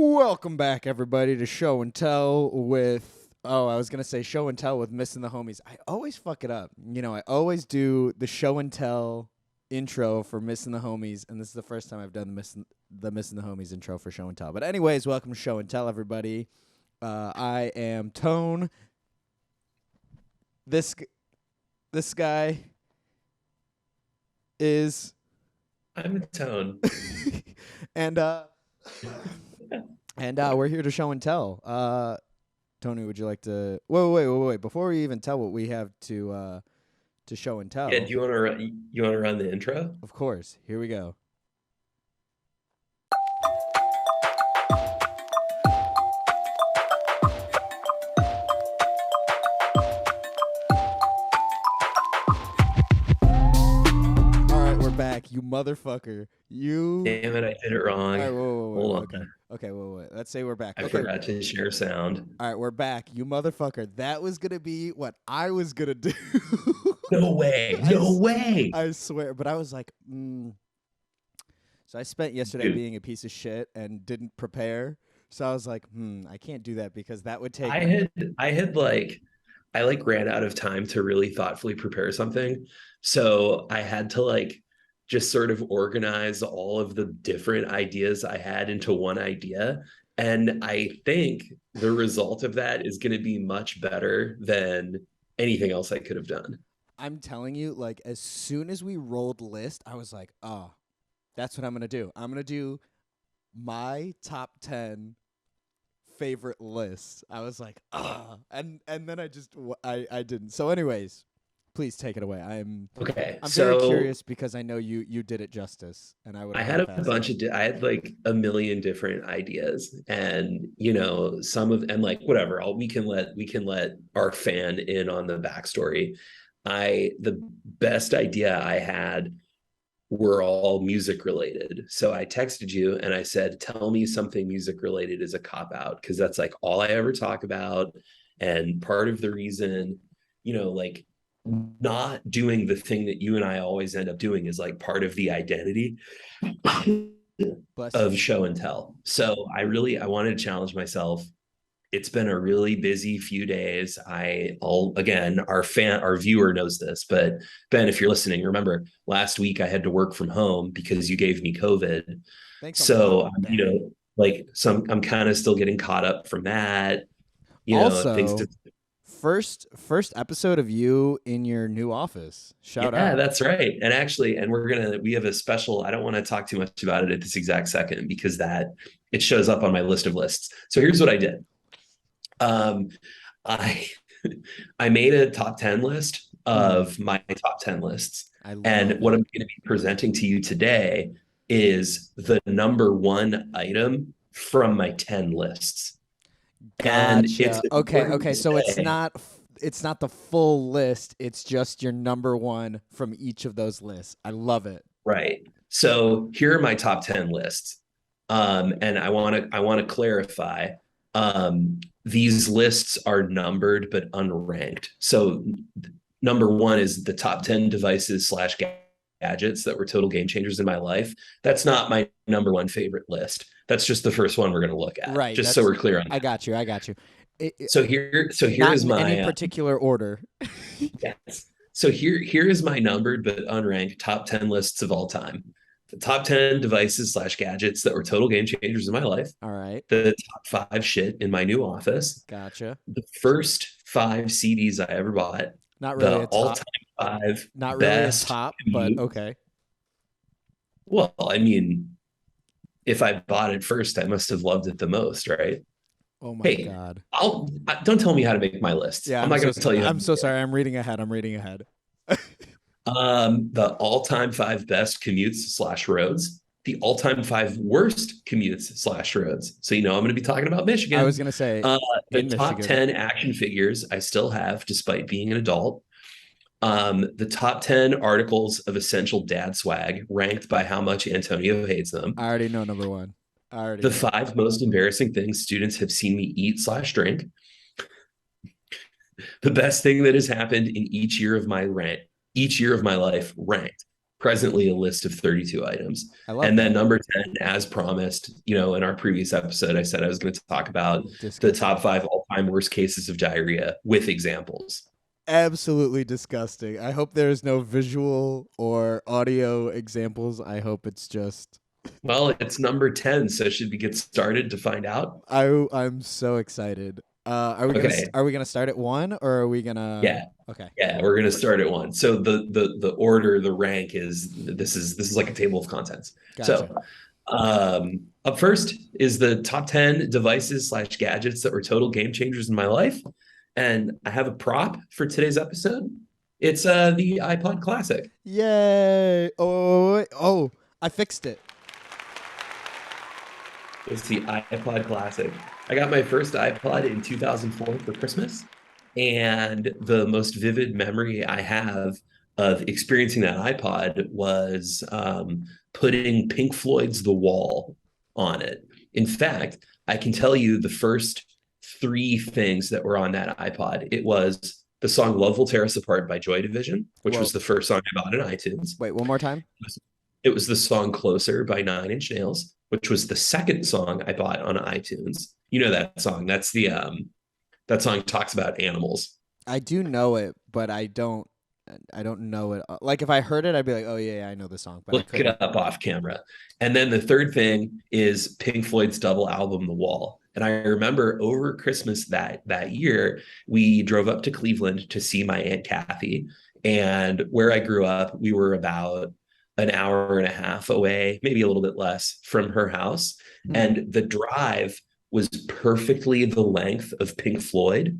Welcome back, everybody, to Show and Tell with. Oh, I was going to say Show and Tell with Missing the Homies. I always fuck it up. I always do the Show and Tell intro for Missing the Homies, and this is the first time I've done the Missing the Homies intro for Show and Tell. But, anyways, welcome to Show and Tell, everybody. I am Tone. This guy is. I'm Tone. and we're here to show and tell. Tony, would you like to? Wait! Before we even tell what we have to show and tell. Yeah, do you want to run the intro? Of course. Here we go. Back, you motherfucker. You. Damn it, I did it wrong. All right, Hold on. Okay, wait. Let's say we're back. I forgot to share sound. All right, we're back. You motherfucker. That was going to be what I was going to do. No way. No way. I swear. But I was like, So I spent yesterday being a piece of shit and didn't prepare. So I was like, I can't do that because that would take. I ran out of time to really thoughtfully prepare something. So I had to just sort of organize all of the different ideas I had into one idea. And I think the result of that is going to be much better than anything else I could have done. I'm telling you, as soon as we rolled list, I was like, that's what I'm going to do. I'm going to do my top 10 favorite lists. I was like, and then I didn't. So anyways, please take it away. I'm very curious because I know you did it justice, and I had I had a million different ideas, and whatever. We can let our fan in on the backstory. The best idea I had were all music related. So I texted you and I said, tell me something music related is a cop out, because that's all I ever talk about. And part of the reason, not doing the thing that you and I always end up doing is part of the identity of show and tell. So I wanted to challenge myself. It's been a really busy few days. Our viewer knows this, but Ben, if you're listening, remember last week I had to work from home because you gave me COVID. I'm kind of still getting caught up from that. First episode of you in your new office. Shout out. Yeah, that's right. And actually, we have a special, I don't want to talk too much about it at this exact second because it shows up on my list of lists. So here's what I did. I made a top 10 list of my top 10 lists. And what I'm going to be presenting to you today is the number one item from my 10 lists. Gotcha. And okay. So it's not the full list. It's just your number one from each of those lists. I love it. Right. So here are my top 10 lists. And I want to clarify. These lists are numbered but unranked. So number one is the top 10 devices / gadgets that were total game changers in my life. That's not my number one favorite list. That's just the first one we're going to look at. Right. Just so we're clear on that. I got you. So here is my any particular order. Yes. So here is my numbered but unranked top 10 lists of all time. The top 10 devices / gadgets that were total game changers in my life. All right. The top 5 shit in my new office. Gotcha. The first 5 CDs I ever bought. Not really the all-time 5 not best really a top, but okay. Well, I mean, if I bought it first, I must have loved it the most, right? Oh my God. Don't tell me how to make my list. Yeah, I'm not going to tell you. I'm so sorry. I'm reading ahead. The all-time 5 best commutes / roads, the all-time 5 worst commutes / roads. So, I'm going to be talking about Michigan. I was going to say the top 10 action figures I still have, despite being an adult. The top 10 articles of essential dad swag ranked by how much Antonio hates them. I already know number one. The 5 most embarrassing things students have seen me eat / drink. The best thing that has happened in each year of my life ranked. presently a list of 32 items. I love And then that. number 10, as promised, in our previous episode, I said I was going to talk about the top Disgusting. 5 all-time worst cases of diarrhea with examples. Absolutely disgusting. I hope there's no visual or audio examples. I hope it's just Well, it's number 10, so should we get started to find out? I'm so excited. Okay. are we gonna start at one or are we gonna Yeah. okay. Yeah, we're gonna start at one. So the order, the rank is this is like a table of contents. So Gotcha. up first is the top 10 devices slash gadgets that were total game changers in my life. And I have a prop for today's episode. It's the iPod Classic. Yay! Oh, I fixed it. It's the iPod Classic. I got my first iPod in 2004 for Christmas. And the most vivid memory I have of experiencing that iPod was putting Pink Floyd's The Wall on it. In fact, I can tell you the first three things that were on that iPod. It was the song Love Will Tear Us Apart by Joy Division, which Whoa. was the first song I bought in iTunes. Wait, one more time. It was the song Closer by Nine Inch Nails, which was the second song I bought on iTunes. You know that song. That song talks about animals. I do know it, but I don't know it. Like if I heard it, I'd be like, "Oh yeah, I know the song," but I Look it couldn't. up off camera. And then the third thing is Pink Floyd's double album, The Wall. And I remember over Christmas that year, we drove up to Cleveland to see my Aunt Kathy. And where I grew up, we were about an hour and a half away, maybe a little bit less from her house. Hmm. And the drive was perfectly the length of Pink Floyd.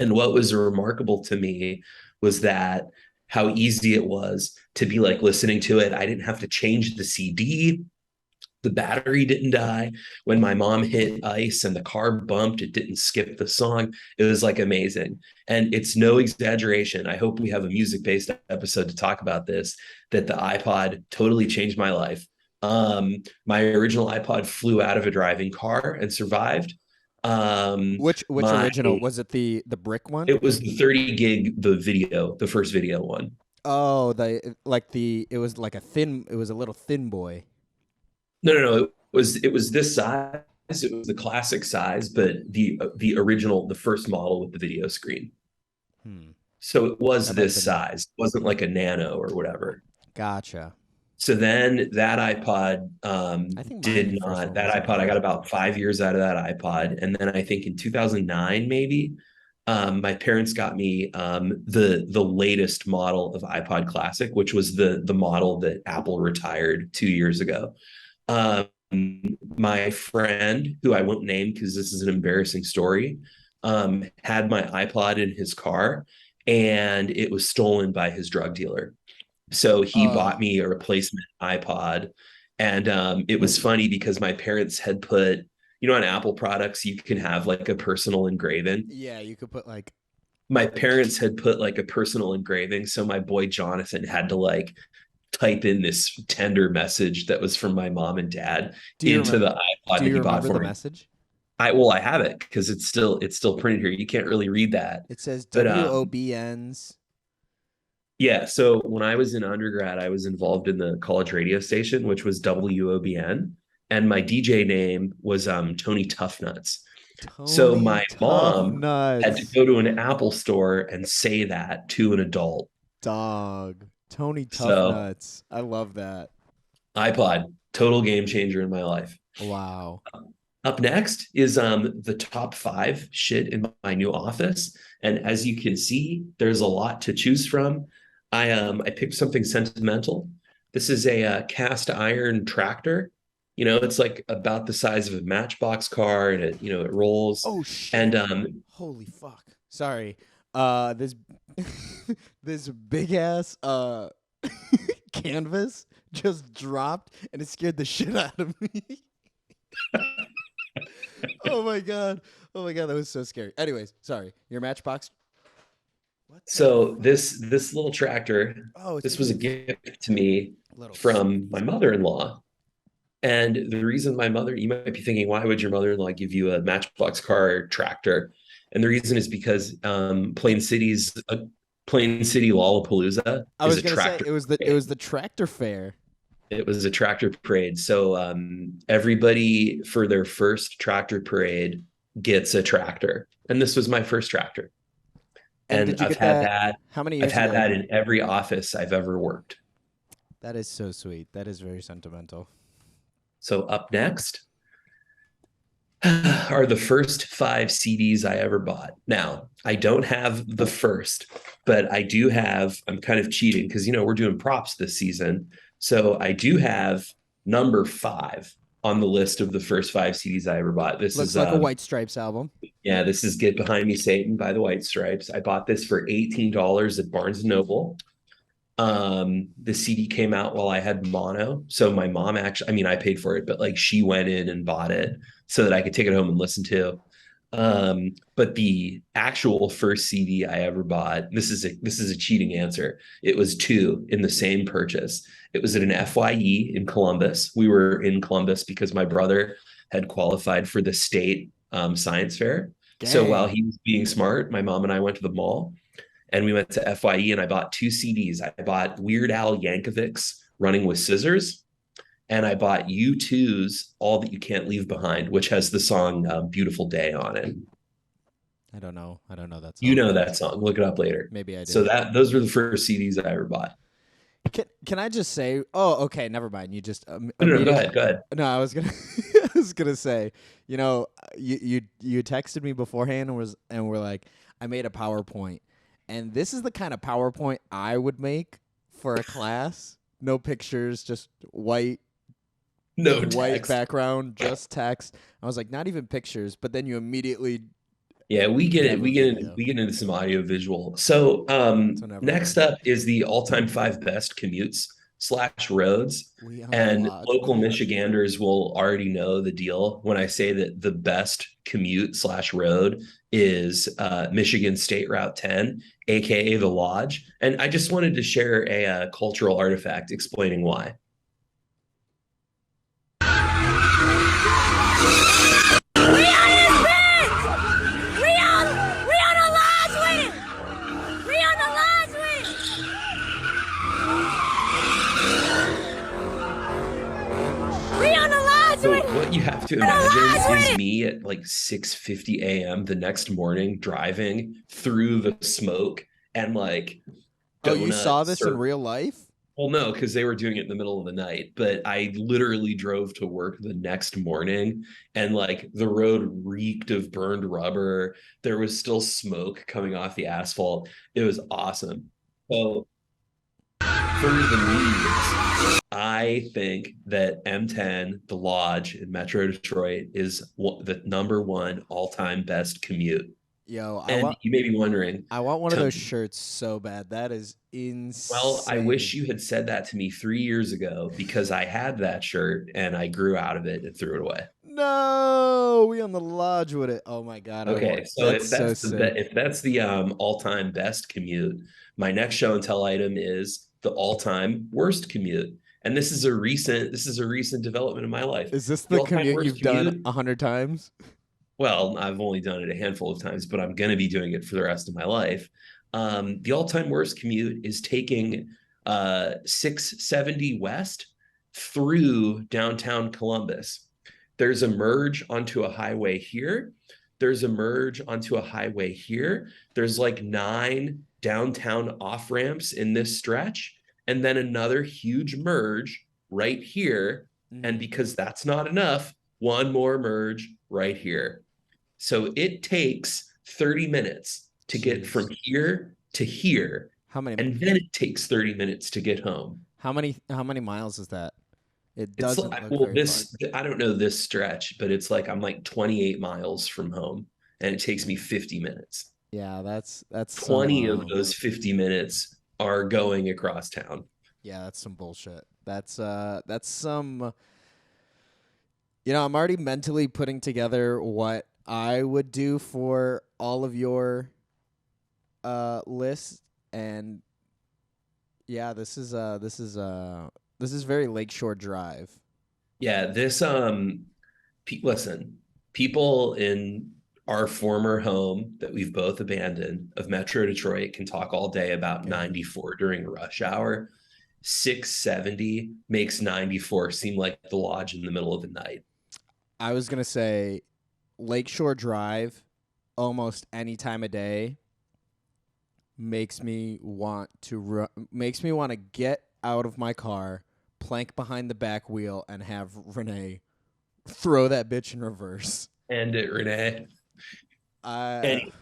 And what was remarkable to me was that how easy it was to be like listening to it. I didn't have to change the CD. The battery didn't die. When my mom hit ice and the car bumped, it didn't skip the song. It was like amazing. And it's no exaggeration. I hope we have a music based episode to talk about this, that the iPod totally changed my life. My original iPod flew out of a driving car and survived. Which My original was it? The brick one? It was the 30 gig, the first video one. Oh, the it was like a thin. It was a little thin boy. No. It was this size. It was the classic size, but the original, the first model with the video screen. Hmm. So it was That might have this been. size. It wasn't like a nano or whatever. Gotcha. So then that iPod I think my did first not. one That was a iPod, I got nano. about 5 years out of that iPod, and then I think in 2009 maybe, my parents got me the latest model of iPod Classic, which was the model that Apple retired 2 years ago. Um, my friend, who I won't name because this is an embarrassing story, had my iPod in his car, and it was stolen by his drug dealer. So he bought me a replacement iPod. And it was funny because my parents had put, on Apple products, you can have like a personal engraving. Yeah, you could put like. My parents had put like a personal engraving. So my boy Jonathan had to like type in this tender message that was from my mom and dad Do you into remember? the iPod Do that you he bought remember for the me. message? I have it because it's still printed here. You can't really read that. It says But WOBNs. yeah, so when I was in undergrad, I was involved in the college radio station, which was WOBN, and my DJ name was Tony Toughnuts. So Tony my Tough mom had to Nuts. go to an Apple store and say that to an adult. Dog. Tony Tough So Nuts. I love that. iPod, total game changer in my life. Wow. Up next is the top 5 shit in my new office, and as you can see, there's a lot to choose from. I picked something sentimental. This is a cast iron tractor. It's like about the size of a matchbox car, and it rolls. Oh And shit. Holy fuck. Sorry. This this big ass canvas just dropped and it scared the shit out of me. Oh my god. Oh my god, that was so scary. Anyways, sorry. Your matchbox. What the so fuck? this little tractor, Oh, it's this was a even gift to me little from my spooky. mother-in-law. And the reason you might be thinking, why would your mother-in-law give you a Matchbox car tractor? And the reason is because Plain City's Plain City Lollapalooza I is was a gonna say tractor it parade. was the tractor fair. It was a tractor parade. So everybody for their first tractor parade gets a tractor. And this was my first tractor. And And did you get that? How many I've years had ago? that in every office I've ever worked. That is so sweet. That is very sentimental. So up next are the first 5 CDs I ever bought. Now, I don't have the first, but I do have, I'm kind of cheating because, we're doing props this season. So I do have number 5 on the list of the first 5 CDs I ever bought. Looks like a White Stripes album. Yeah, this is Get Behind Me Satan by the White Stripes. I bought this for $18 at Barnes and Noble. The CD came out while I had mono. So my mom actually, I mean, I paid for it, but like she went in and bought it so that I could take it home and listen to. But the actual first CD I ever bought, this is a cheating answer. It was two in the same purchase. It was at an FYE in Columbus. We were in Columbus because my brother had qualified for the state science fair. So while Dang. he was being smart, my mom and I went to the mall and we went to FYE and I bought 2 CDs. I bought Weird Al Yankovic's Running with Scissors, and I bought U2's All That You Can't Leave Behind, which has the song Beautiful Day on it. I don't know. I don't know that You song. know that song. Look it up later. Maybe I So do. those were the first CDs I ever bought. Can I just say? Oh, okay. Never mind. You just No, no, go immediately. ahead. Go ahead. No, I was gonna. I was gonna say. You texted me beforehand and were like, I made a PowerPoint, and this is the kind of PowerPoint I would make for a class. No pictures, just No white text. background, just text. I was like, not even pictures. But then you immediately Yeah, we get it. have a video. We get into some audio visual. So So never next mind. up is the all-time 5 best commutes slash roads. We on the And lodge with local it. Michiganders will already know the deal when I say that the best commute slash road is Michigan State Route 10, aka the Lodge. And I just wanted to share a cultural artifact explaining why. So what you have to imagine is me at like 6:50 a.m. the next morning driving through the smoke and like Oh, you donut saw this in syrup. real life? Well, no, because they were doing it in the middle of the night. But I literally drove to work the next morning and like the road reeked of burned rubber. There was still smoke coming off the asphalt. It was awesome. So for the news, I think that M10, the Lodge in Metro Detroit, is the number one all-time best commute. Yo, And you may be wondering, I want one of those Tony, shirts so bad. That is well, I wish insane. you had said that to me 3 years ago because I had that shirt and I grew out of it and threw it away. No, we on the lodge with it. Oh my god, I want. Okay, so That's so sick. if that's the all-time best commute, my next show and tell item is the all-time worst commute. And this is a recent development in my life. Is this The the all-time commute worst you've done commute, 100 times? well, I've only done it a handful of times, but I'm going to be doing it for the rest of my life. The all-time worst commute is taking 670 West through downtown Columbus. There's a merge onto a highway here. There's a merge onto a highway here. There's like 9 downtown off ramps in this stretch, and then another huge merge right here. And Mm-hmm. because that's not enough, one more merge right here. So it takes 30 minutes to get from Jeez. here to here, How many and then it takes 30 minutes to get home. how many miles is that? It It's doesn't like, look well, very far. I don't know this stretch, but it's like I'm like 28 miles from home and it takes me 50 minutes. Yeah, that's some 20 of those 50 minutes are going across town. yeah, that's some bullshit. That's some I'm already mentally putting together what I would do for all of your lists, and yeah, this is very Lakeshore Drive. Yeah, listen, people in our former home that we've both abandoned of Metro Detroit can talk all day about Okay. 94 during rush hour. 670 makes 94 seem like the lodge in the middle of the night. I was gonna say Lakeshore Drive, almost any time of day, makes me want to get out of my car, plank behind the back wheel, and have Renee throw that bitch in reverse. And it, Renee. Uh, Anyway,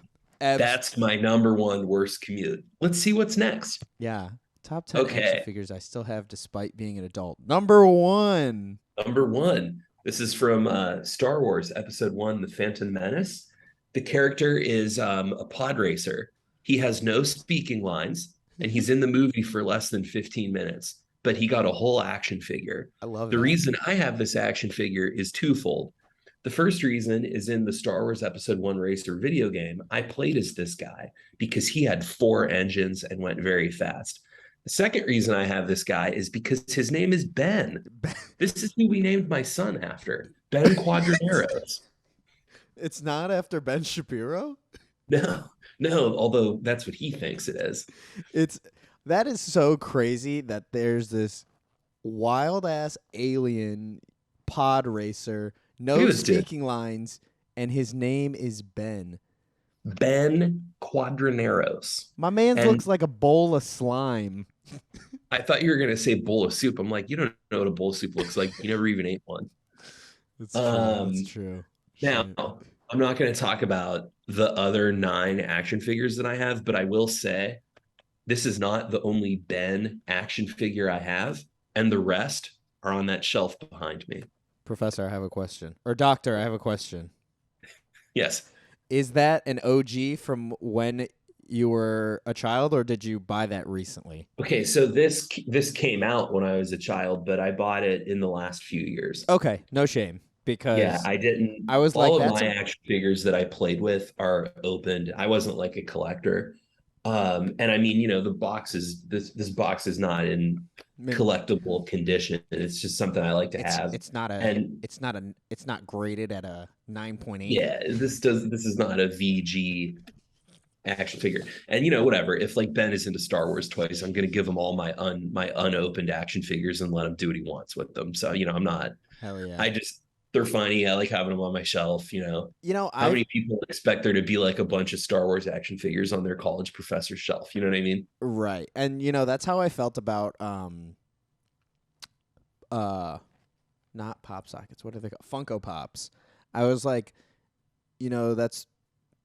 abs. that's my number one worst commute. Let's see what's next. Yeah. Top 10 action Okay. figures I still have despite being an adult. Number one. Number one. This is from Star Wars Episode One: The Phantom Menace. The character is a pod racer. He has no speaking lines, and he's in the movie for less than 15 minutes. But he got a whole action figure. I love The that. reason I have this action figure is twofold. The first reason is in the Star Wars Episode One racer video game. I played as this guy because he had 4 engines and went very fast. The second reason I have this guy is because his name is Ben. This is who we named my son after, Ben Quadraneros. It's not after Ben Shapiro? No, no, although that's what he thinks it is. It's that is so crazy that there's this wild ass alien pod racer, Look no at this dude, speaking lines, and his name is Ben. Ben Quadraneros. My man's And looks like a bowl of slime. I thought you were going to say bowl of soup. I'm like, you don't know what a bowl of soup looks like. You never even ate one. That's true. That's Um, true. Now, Shit. I'm not going to talk about the other 9 action figures that I have, but I will say this is not the only Ben action figure I have, and the rest are on that shelf behind me. Professor, I have a question. Or doctor, I have a question. Yes. Is that an OG from when you were a child, or did you buy that recently? Okay, so this came out when I was a child, but I bought it in the last few years. Okay, no shame, Yeah, because I didn't. I was like, All of that's my a action figures that I played with are opened. I wasn't like a collector. And I mean, the box is this box is not in mint. collectible condition. It's just something I like to have. It's not a And it's not graded at a 9.8. yeah, this is not a VG action figure. And whatever. If like Ben is into Star Wars toys, I'm gonna give him all my unopened action figures and let him do what he wants with them. So I'm not. Hell yeah. I just they're funny. I like having them on my shelf. How I've many people expect there to be like a bunch of Star Wars action figures on their college professor's shelf? You know what I mean? right. And that's how I felt about uh not pop sockets. What are they called? Funko Pops. I was like, that's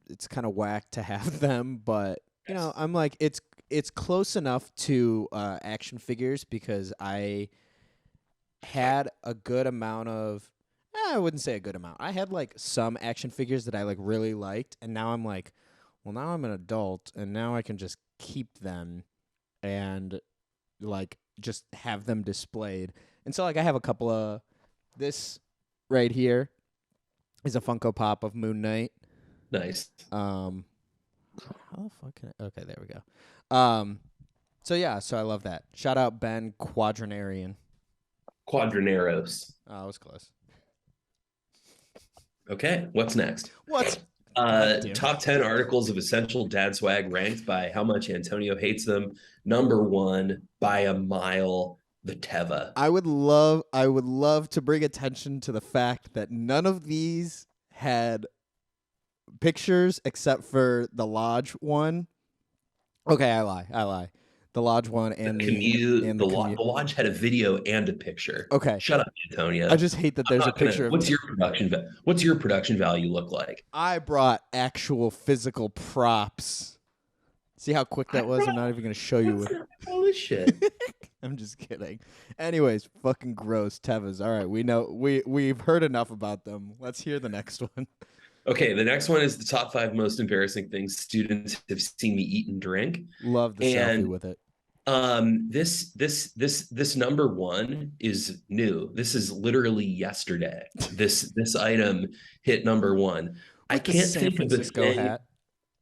it's kind of whack to have them, but Yes. I'm like it's close enough to action figures because I had a good amount of I wouldn't say a good amount. I had like some action figures that I like really liked, and now I'm like, well, now I'm an adult, and now I can just keep them and like just have them displayed. And so like I have a couple of this right here is a Funko Pop of Moon Knight. Nice. Um, how the fuck can I? Okay, there we go. So yeah, so I love that. Shout out Ben Quadranarian. Quadraneros. Oh, I was close. Okay, what's next? What? God damn Top it. 10 articles of essential dad swag ranked by how much Antonio hates them. Number one by a mile, the Teva. I would love to bring attention to the fact that none of these had pictures except for the lodge one. Okay, I lie. The lodge one The and commute, the commute. the lodge had a video and a picture. Okay. Shut up, Antonio. I just hate that I'm there's a not gonna. picture of What's your production value look like? I brought actual physical props. See how quick I that was? I'm brought- not even going to show you. What's that? All this shit. I'm just kidding. Anyways, fucking gross Tevas. All right, we know we've heard enough about them. Let's hear the next one. Okay, the next one is the top 5 most embarrassing things students have seen me eat and drink. Love the selfie And with it. this number one is new. This is literally yesterday. This item hit number one. I With the can't San think of the Francisco thing. hat.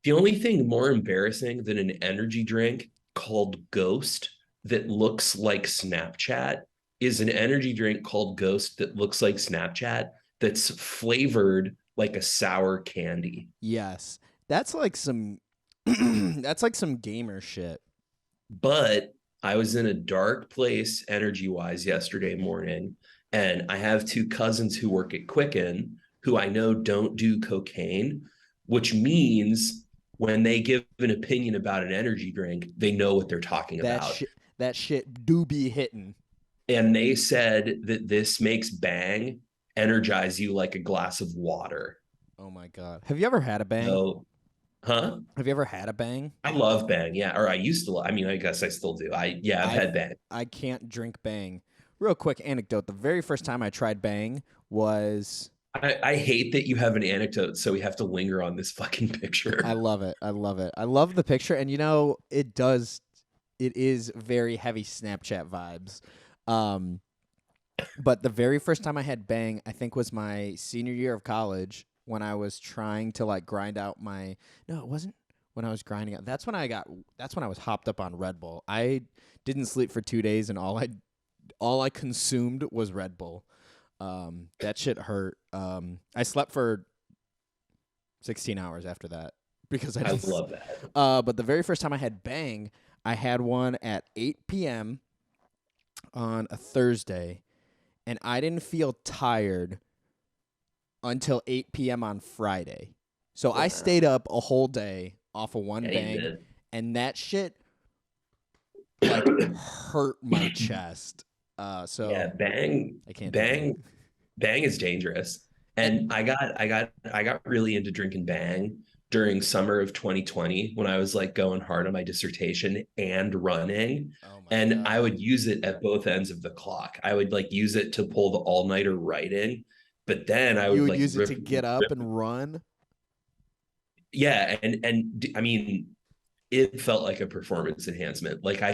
The only thing more embarrassing than an energy drink called Ghost that looks like Snapchat is an energy drink called Ghost that looks like Snapchat that's flavored like a sour candy. Yes. That's like some that's like some gamer shit. But I was in a dark place energy wise yesterday morning, and I have two cousins who work at Quicken who I know don't do cocaine, which means when they give an opinion about an energy drink, they know what they're talking That about. shit that shit do be hitting. And they said that this makes Bang energize you like a glass of water. Oh my god. Have you ever had a bang? So, huh? Have you ever had a bang? I love Bang, yeah. Or I used to. I mean, I guess I still do. Yeah, I've I had Bang. I can't drink bang. Real quick anecdote. The very first time I tried bang was I hate that you have an anecdote, so we have to linger on this fucking I picture. love it. I love it. I love the picture and it is very heavy Snapchat vibes. Um but the very first time I had bang, I think was my senior year of college when I was trying to like grind out my no, it wasn't when I was grinding out. That's when I was hopped up on Red Bull. I didn't sleep for 2 days and all I consumed was Red Bull. That shit hurt. I slept for 16 hours after that because I I just. love that. But the very first time I had bang, I had one at 8 p.m. on a Thursday, and I didn't feel tired until 8 p.m. on Friday. So I Wow. stayed up a whole day off of one Yeah, you bang, did. and that shit like hurt my chest. Yeah, So I can't do bang. Bang is dangerous. And And I got really into drinking Bang during summer of 2020 when I was like going hard on my dissertation and running. oh my And I god, would use it at both ends of the clock. I would like use it to pull the all-nighter writing, but then I you would would like use it to get up and run. yeah, I mean it felt like a performance enhancement. Like I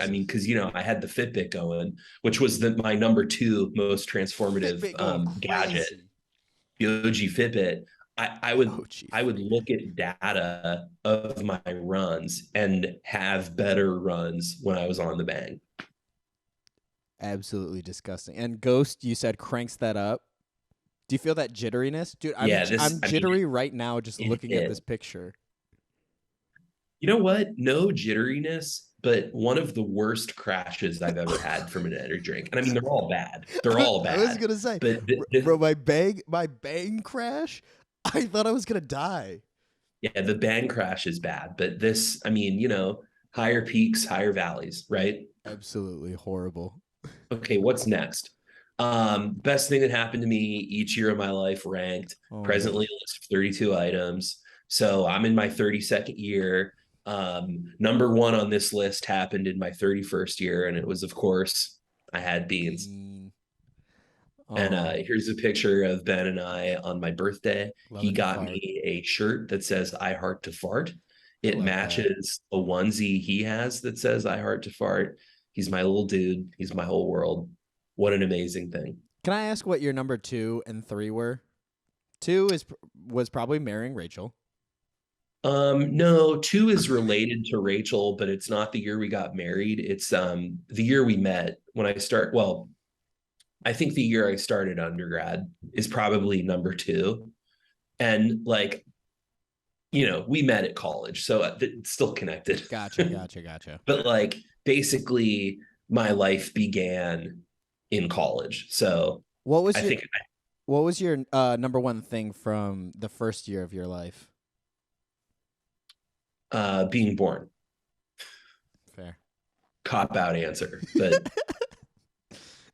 mean, Jesus, because I had the Fitbit going, which was my number two most transformative Fitbit going gadget, crazy. the OG Fitbit. I, I The would OG I would Fitbit. look at data of my runs and have better runs when I was on the bang. Absolutely disgusting. And Ghost, you said cranks that up. Do you feel that jitteriness, dude? Yeah, I'm I mean, jittery right now just it looking at hit. this picture. You know what? No jitteriness, but one of the worst crashes I've ever had from an energy drink. And I mean, they're all bad. They're all I was bad. gonna say, But bro, my bang crash. I thought I was gonna die. yeah, the bang crash is bad. But this, I mean, higher peaks, higher valleys, right? Absolutely horrible. Okay, what's next? Best thing that happened to me each year of my life ranked, Oh man. presently a list of 32 items. So I'm in my 32nd year. Number one on this list happened in my 31st year, and it was, of course, I had beans. Bean. And Oh, here's a picture of Ben and I on my birthday. He loving to got fart. me a shirt that says "I heart to fart." I It love that. matches a onesie he has that says "I heart to fart." He's my little dude. He's my whole world. What an amazing thing. Can I ask what your number 2 and 3 were? Two was probably marrying Rachel. No, two is related to Rachel, but it's not the year we got married. It's the year we met when I start. Well, I think the year I started undergrad is probably number two. And like we met at college, so it's still connected. Gotcha, gotcha, gotcha. But like basically, my life began in college. So What was I your think what was your number one thing from the first year of your life? being born, Fair. cop out answer, but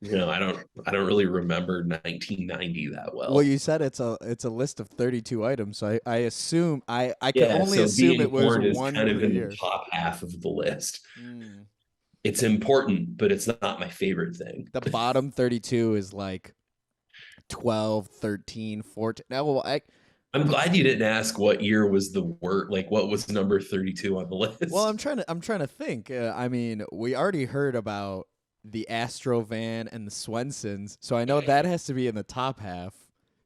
I don't really remember 1990 that Well, well. you said it's a list of 32 items, so I assume I can Yeah, only so assume it being was born is one kind per of in the year. top half of the list. Mm. It's important, but it's not my favorite thing. The bottom 32 is like 12, 13, 14. No, well, I'm glad you didn't ask what year was the word, like what was number 32 on the well, list. I'm trying to think. I mean, we already heard about the Astro van and the Swensons, so I know that has to be in the top half.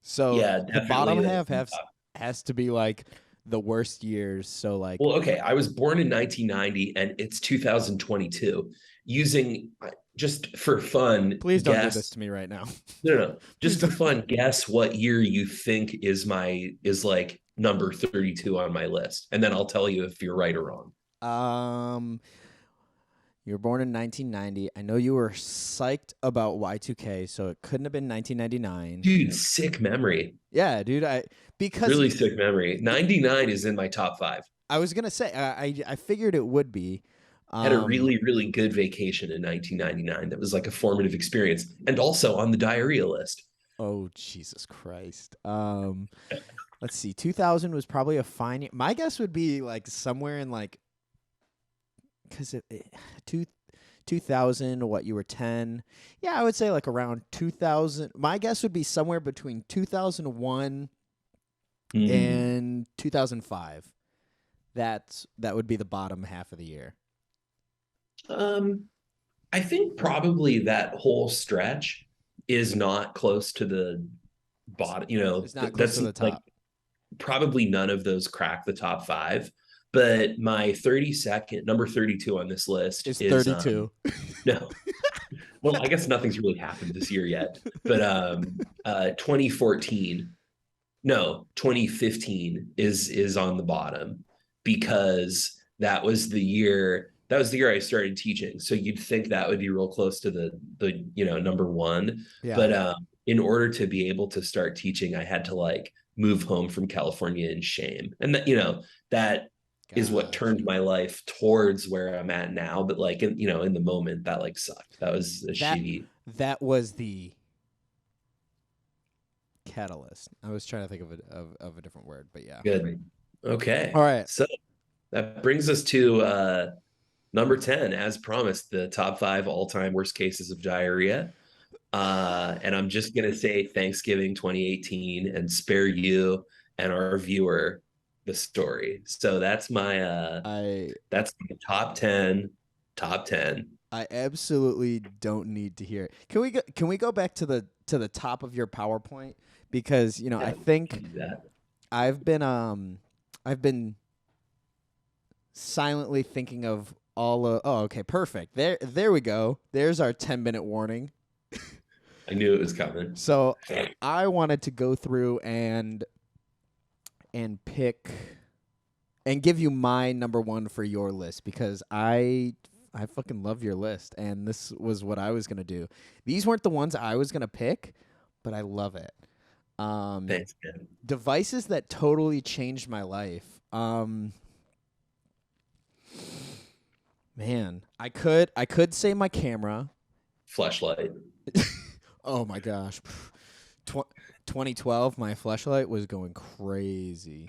So Yeah, the bottom definitely. half has to be like the worst years. So like Well, okay, I was born in 1990 and it's 2022. using just for fun, Please don't do this guess. to me right now. No, no, no. Please Just for don't. fun, guess what year you think is like number 32 on my list. And then I'll tell you if you're right or wrong. Um, you were born in 1990. I know you were psyched about Y2K, so it couldn't have been 1999. Dude, sick memory. Yeah, dude. Because Really sick memory. 99 is in my top five. I was gonna say I figured it would be. Had a Um, really, really good vacation in 1999 that was like a formative experience and also on the diarrhea list. oh Jesus Christ. Let's see. 2000 was probably a fine year. My guess would be like somewhere in like because two 2000. What you were 10? Yeah, I would say like around 2000. My guess would be somewhere between 2001 Mm. and 2005. That would be the bottom half of the year. Um, I think probably that whole stretch is not close to the bottom. It's not close That's to the like top. probably none of those crack the top five. But my 32nd, number 32 on this list It's is 32. no. Well, I guess nothing's really happened this year yet. But 2014, no, 2015 is on the bottom because that was the year I started teaching. So you'd think that would be real close to the number one. Yeah. But in order to be able to start teaching, I had to like move home from California in shame. And that is what turned Gotcha. my life towards where I'm at now. But like in the moment that like sucked. That was a That shitty. that was the catalyst. I was trying to think of a different word, but yeah. Good. Okay. All right. So that brings us to number 10, as promised, the top five all-time worst cases of diarrhea. And I'm just gonna say Thanksgiving 2018 and spare you and our viewer the story. So I that's my top 10, top 10. I absolutely don't need to hear it. Can we go back to the top of your PowerPoint because I Yeah, think can do that. I've been silently thinking of all of. Oh, okay, perfect. There we go. There's our 10-minute warning. I knew it was coming. So I wanted to go through and pick and give you my number one for your list because I fucking love your list and this was what I was gonna do. These weren't the ones I was gonna pick, but I love it. Um, Thanks, man. Devices that totally changed my life. Man, I could say my camera. Flashlight. Oh my gosh. 2012, my flashlight was going crazy.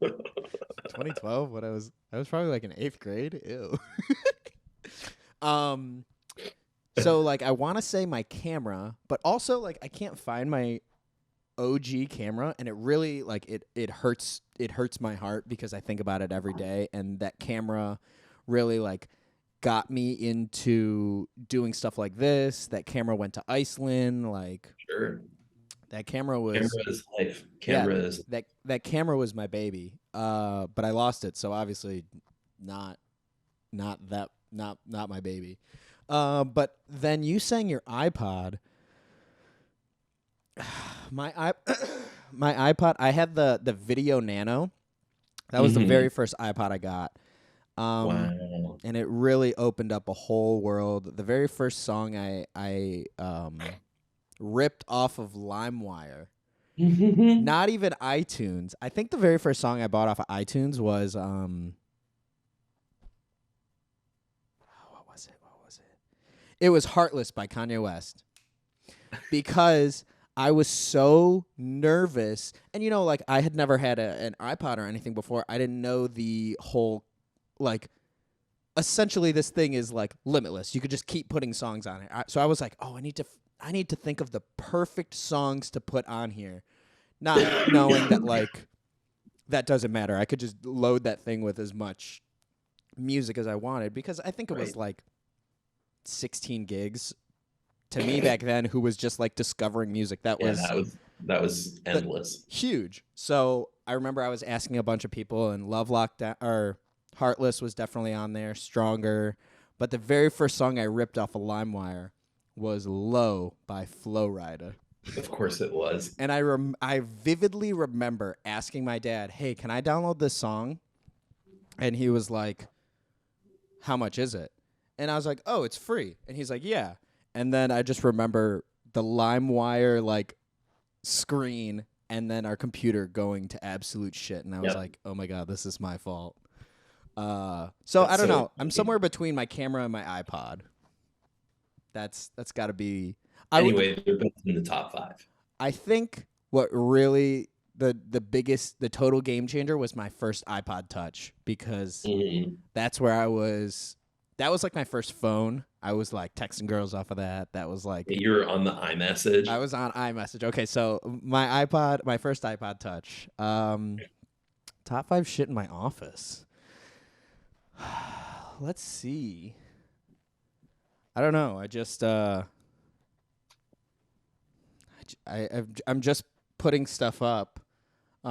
2012, I was probably like in 8th grade. Ew. um so like I want to say my camera, but also like I can't find my OG camera and it really like it hurts my heart because I think about it every day and that camera really like got me into doing stuff like this. That camera went to Iceland, like Sure. that camera Camera was is life. yeah, Camera is that camera was my baby. But I lost it, so obviously not not my baby. But then you sang your iPod. My i my iPod. I had the Video Nano. That was the Mhm. very first iPod I got. Wow. And it really opened up a whole world. The very first song I ripped off of LimeWire. Not even iTunes. I think the very first song I bought off of iTunes was what was it? What was it? It was Heartless by Kanye West. Because I was so nervous and like I had never had an iPod or anything before. I didn't know the whole like essentially this thing is like limitless. You could just keep putting songs on it. So I was like, "Oh, I need to think of the perfect songs to put on here." Not knowing that like that doesn't matter. I could just load that thing with as much music as I wanted because I think it was Right. like 16 gigs to me back then who was just like discovering music. That Yeah, was that was the endless. huge. So I remember I was asking a bunch of people and Love Lockdown or Heartless was definitely on there, Stronger, But the very first song I ripped off of LimeWire was "Low" by Flo Rida. Of course it was. And I vividly remember asking my dad, "Hey, can I download this song?" And he was like, "How much is it?" And I was like, "Oh, it's free." And he's like, "Yeah." And then I just remember the LimeWire like screen and then our computer going to absolute shit. And I was Yep. like, "Oh my god, this is my fault." So I That's don't so know. I'm somewhere between my camera and my iPod. That's got to be. I would. anyway, they're both in the top five. I think what really the total game changer was my first iPod Touch because Mhm. that's where I was. That was like my first phone. I was like texting girls off of that. That was like You're on the iMessage. I was on iMessage. Okay, so my first iPod Touch. Top 5 shit in my office. Let's see. I don't know. I just I'm just putting stuff up. I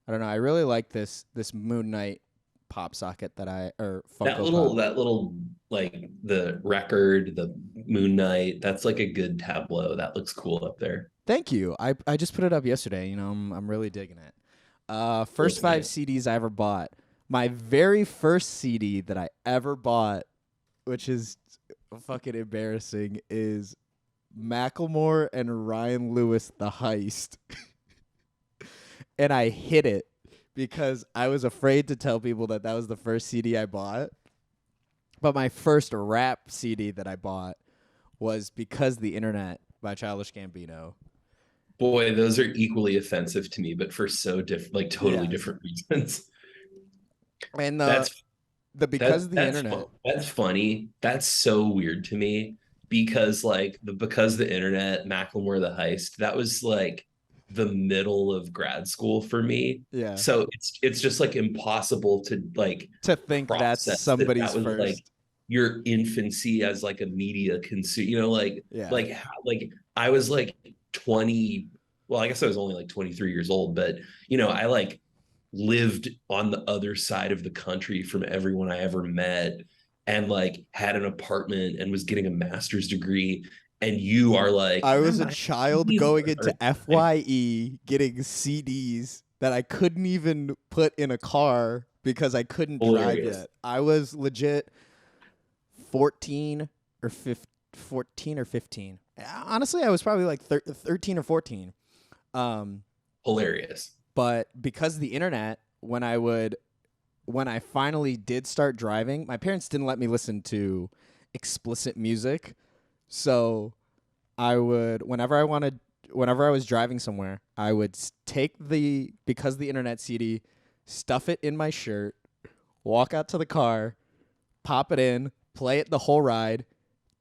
don't know. I really like this Moon Knight pop socket that I or That Funko little, Pop. that little, like the record, the Moon Knight, that's like a good tableau. That looks cool up there. Thank you. I just put it up yesterday. You know, I'm really digging it. First Looks 5 nice. CDs I ever bought. My very first CD that I ever bought, which is fucking embarrassing, is Macklemore and Ryan Lewis, The Heist. And I hid it because I was afraid to tell people that that was the first CD I bought. But my first rap CD that I bought was Because the Internet by Childish Gambino. Boy, those are equally offensive to me, but for so different, like totally Yes. different reasons. And That's the Because the that's Internet. that's funny. That's so weird to me because like the because the internet, Macklemore the heist, that was like the middle of grad school for me. Yeah. So it's just like impossible to like To think that's process that somebody's that was like first. your infancy as like a media consumer. Yeah. Like I was like 20. Well, I guess I was only like 23 years old, but I like lived on the other side of the country from everyone I ever met and like had an apartment and was getting a master's degree. And you are like, I yeah, was a my child CDs going into are FYE getting CDs that I couldn't even put in a car because I couldn't drive hilarious. yet. I was legit 14 or 15, 14 or 15. Honestly, I was probably like 13 or 14. Um, Hilarious. but because the internet, when I finally did start driving, my parents didn't let me listen to explicit music. So I would whenever I was driving somewhere, I would take the Because the Internet CD, stuff it in my shirt, walk out to the car, pop it in, play it the whole ride,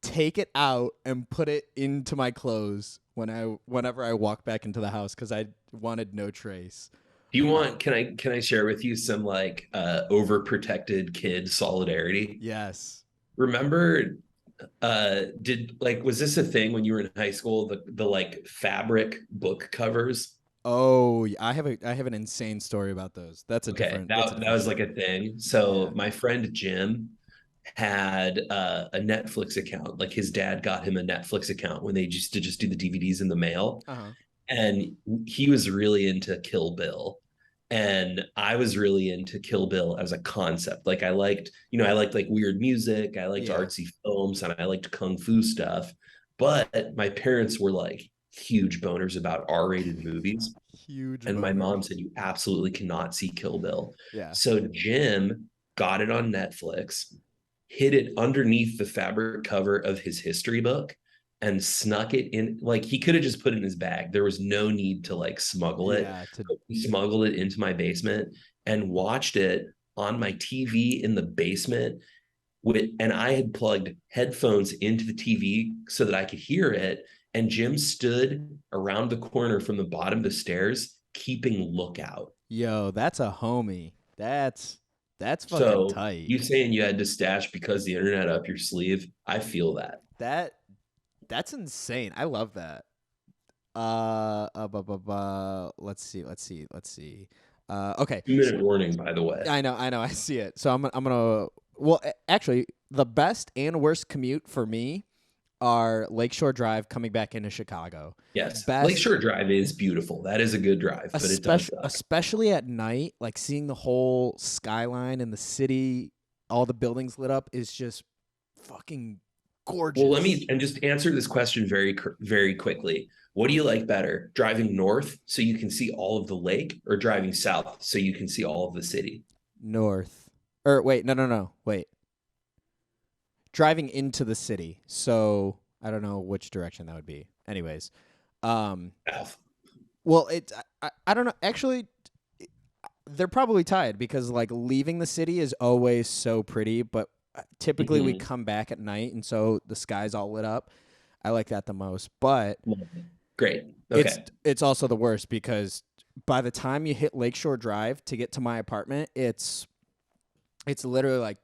take it out and put it into my clothes whenever I walk back into the house cuz I wanted no trace. Do you want, can I share with you some like overprotected kid solidarity? Yes. Remember did like was this a thing when you were in high school, the like fabric book covers? Oh, I have an insane story about those. Okay, That's a that different was like story. a thing. So Yeah. my friend Jim had a Netflix account. Like his dad got him a Netflix account when they used to just do the DVDs in the mail. Uh-huh. And he was really into Kill Bill. And I was really into Kill Bill as a concept. Like I liked like weird music, I liked Yeah. artsy films, and I liked kung fu stuff. But my parents were like huge boners about R-rated movies. Huge And my mom boners. said, you absolutely cannot see Kill Bill. Yeah. So Jim got it on Netflix, hid it underneath the fabric cover of his history book, and snuck it in. Like he could have just put it in his bag. There was no need to like smuggle it. Yeah, to He smuggled it into my basement and watched it on my TV in the basement and I had plugged headphones into the TV so that I could hear it. And Jim stood around the corner from the bottom of the stairs, keeping lookout. Yo, that's a homie. That's fucking So tight. you saying you had to stash because the internet up your sleeve? I feel that. That that's insane. I love that. Let's see. Okay. 2 minute warning, by the way. I know. I see it. So I'm gonna Well, actually, the best and worst commute for me are Lakeshore Drive coming back into Chicago. Yes, Best, Lakeshore Drive is beautiful. That is a good drive, but it does suck. especially at night, like seeing the whole skyline and the city, all the buildings lit up is just fucking Well, let gorgeous. me and just answer this question very quickly. What do you like better, driving north so you can see all of the lake, or driving south so you can see all of the city? North. Or wait, no. Wait. Driving into the city. So I don't know which direction that would be. Anyways, um, South. well, I don't know. Actually, they're probably tied because like leaving the city is always so pretty, but typically we Mhm. come back at night and so the sky's all lit up. I like that the most, but Great. it's Okay. it's also the worst because by the time you hit Lakeshore Drive to get to my apartment, it's literally like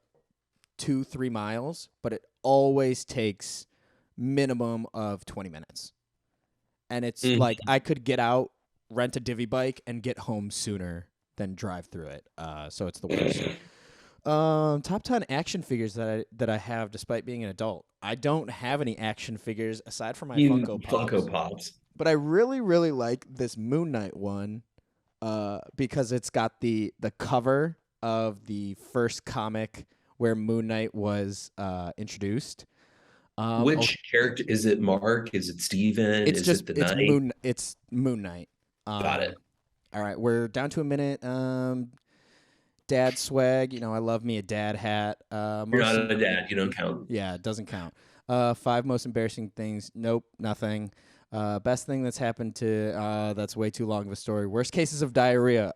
2-3 miles, but it always takes minimum of 20 minutes. And it's like Mhm. I could get out, rent a divvy bike, and get home sooner than drive through it. So it's the worst. Top 10 action figures that I have despite being an adult. I don't have any action figures aside from my In Funko Funko Pops, Pops. but I really really like this Moon Knight one because it's got the cover of the first comic where Moon Knight was introduced. Oh, Which character is it? Mark? Is it Steven? it's Is just it the Knight? it's Moon Knight. Got Um, it. all right, we're down to a minute. Dad swag. I love me a dad hat. You're Most not a dad. You don't count. Yeah, it doesn't count. Five most embarrassing things. Nope, nothing. Best thing that's happened to that's way too long of a story. Worst cases of diarrhea.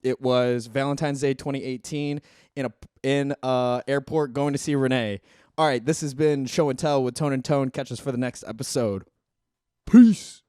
It was Valentine's Day 2018 in airport going to see Renee. All right, this has been Show and Tell with Tone and Tone. Catch us for the next episode. Peace.